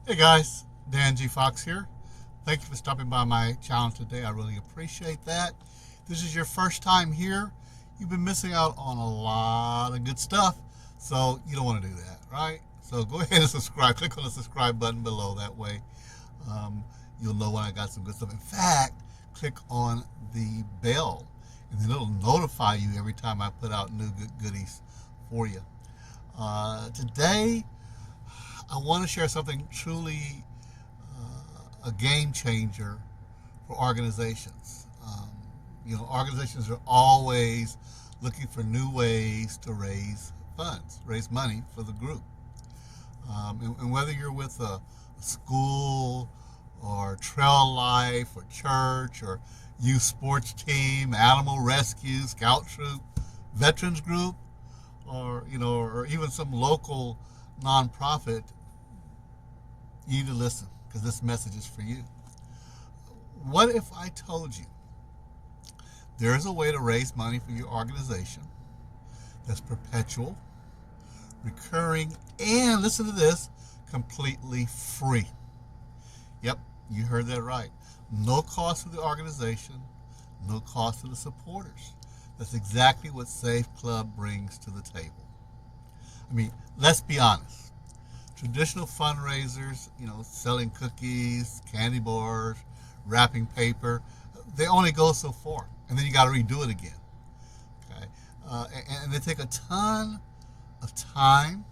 Hey guys, Dan G. Fox here. Thank you for stopping by my channel today. I really appreciate that. If this is your first time here, you've been missing out on a lot of good stuff, so you don't want to do that, right? So go ahead and subscribe. Click on the subscribe button below. That way um, you'll know when I got some good stuff. In fact, click on the bell, and then it'll notify you every time I put out new goodies for you. Today, I want to share something truly a game changer for organizations. Organizations are always looking for new ways to raise funds, raise money for the group. And whether you're with a school or trail life or church or youth sports team, animal rescue, scout troop, veterans group, or even some local nonprofit, you need to listen because this message is for you. What if I told you there is a way to raise money for your organization that's perpetual, recurring, and listen to this, completely free? Yep, you heard that right. No cost to the organization, no cost to the supporters. That's exactly what SaveClub brings to the table. I mean, let's be honest. Traditional fundraisers, selling cookies, candy bars, wrapping paper, they only go so far, and then you got to redo it again. Okay, and they take a ton of time,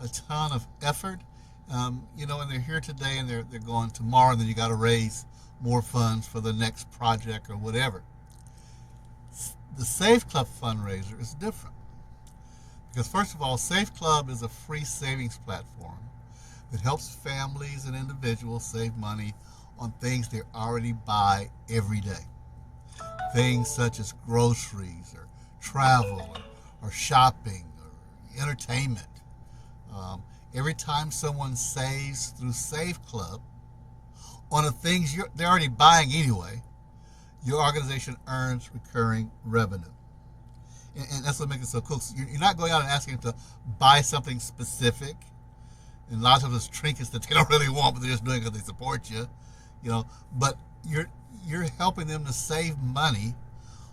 a ton of effort. And they're here today and they're going tomorrow, and then you got to raise more funds for the next project or whatever. The SaveClub fundraiser is different. Because first of all, SaveClub is a free savings platform that helps families and individuals save money on things they already buy every day. Things such as groceries or travel or shopping or entertainment. Every time someone saves through SaveClub on the things they're already buying anyway, your organization earns recurring revenue. And that's what makes it so cool. So you're not going out and asking them to buy something specific. And a lot of times it's trinkets that they don't really want, but they're just doing it because they support you. But you're helping them to save money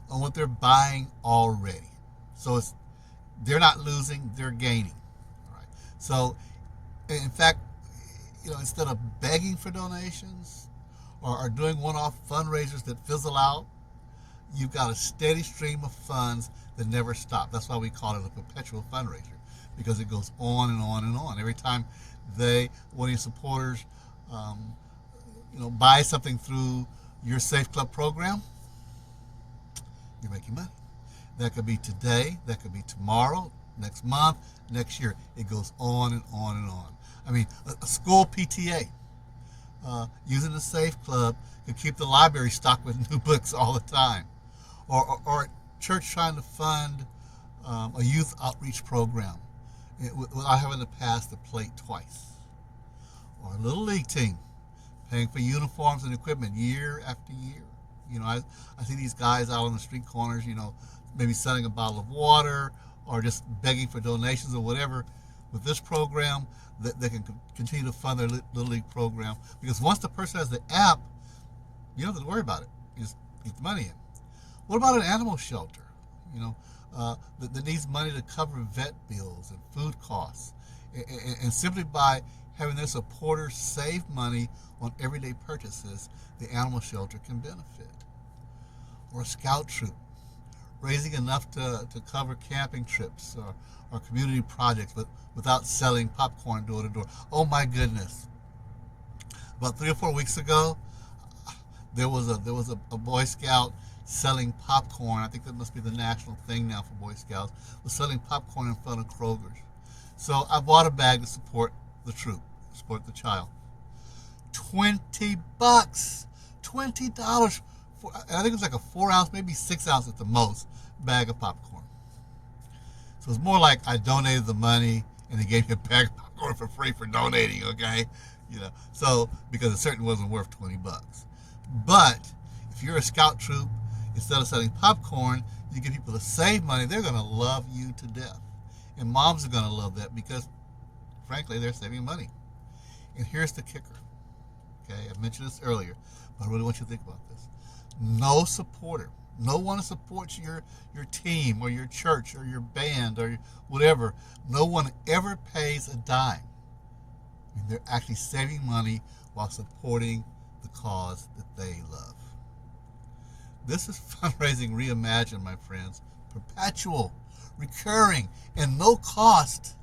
on what they're buying already. So they're not losing, they're gaining. All right. So in fact, instead of begging for donations or doing one-off fundraisers that fizzle out, you've got a steady stream of funds that never stop. That's why we call it a perpetual fundraiser, because it goes on and on and on. Every time one of your supporters, buy something through your SaveClub program, you're making money. That could be today, that could be tomorrow, next month, next year. It goes on and on and on. I mean, a school PTA using the SaveClub could keep the library stocked with new books all the time. Or a church trying to fund a youth outreach program without having to pass the plate twice. Or a little league team paying for uniforms and equipment year after year. I see these guys out on the street corners, maybe selling a bottle of water or just begging for donations or whatever. With this program, they can continue to fund their little league program, because once the person has the app, you don't have to worry about it. You just get the money in. What about an animal shelter? That needs money to cover vet bills and food costs, and simply by having their supporters save money on everyday purchases, the animal shelter can benefit. Or a scout troop, raising enough to cover camping trips or community projects, but without selling popcorn door to door. Oh my goodness! About 3 or 4 weeks ago, there was a Boy Scout selling popcorn. I think that must be the national thing now for Boy Scouts. Was selling popcorn in front of Kroger's. So I bought a bag to support the troop, support the child. $20, $20 for, I think it was like a 4-ounce, maybe 6-ounce at the most, bag of popcorn. So it's more like I donated the money and they gave me a bag of popcorn for free for donating. Okay, so because it certainly wasn't worth $20. But if you're a scout troop, instead of selling popcorn, you get people to save money. They're going to love you to death. And moms are going to love that because, frankly, they're saving money. And here's the kicker. Okay, I mentioned this earlier, but I really want you to think about this. No supporter, no one supports your team or your church or your band or whatever. No one ever pays a dime. I mean, they're actually saving money while supporting the cause that they love. This is fundraising reimagined, my friends. Perpetual, recurring, and no cost.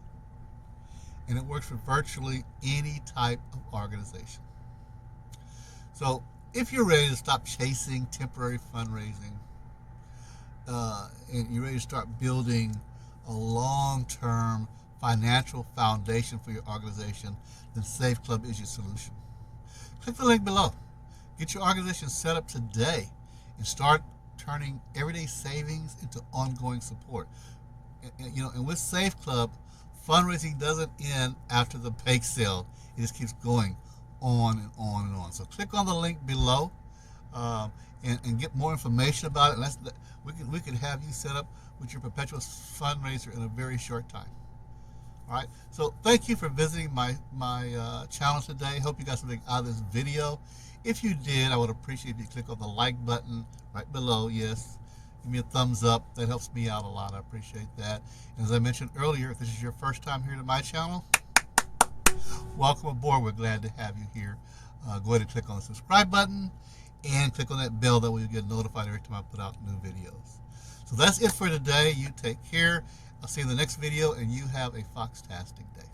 And it works for virtually any type of organization. So if you're ready to stop chasing temporary fundraising and you're ready to start building a long-term financial foundation for your organization, then SaveClub is your solution. Click the link below. Get your organization set up today and start turning everyday savings into ongoing support. And with SaveClub, fundraising doesn't end after the bake sale. It just keeps going on and on and on. So click on the link below and get more information about it. And we can have you set up with your Perpetual fundraiser in a very short time. All right. So thank you for visiting my channel today. Hope you got something out of this video. If you did, I would appreciate if you click on the like button right below. Yes. Give me a thumbs up. That helps me out a lot. I appreciate that. And as I mentioned earlier, if this is your first time here to my channel, welcome aboard. We're glad to have you here. Go ahead and click on the subscribe button and click on that bell. That way you get notified every time I put out new videos. So that's it for today. You take care. I'll see you in the next video, and you have a foxtastic day.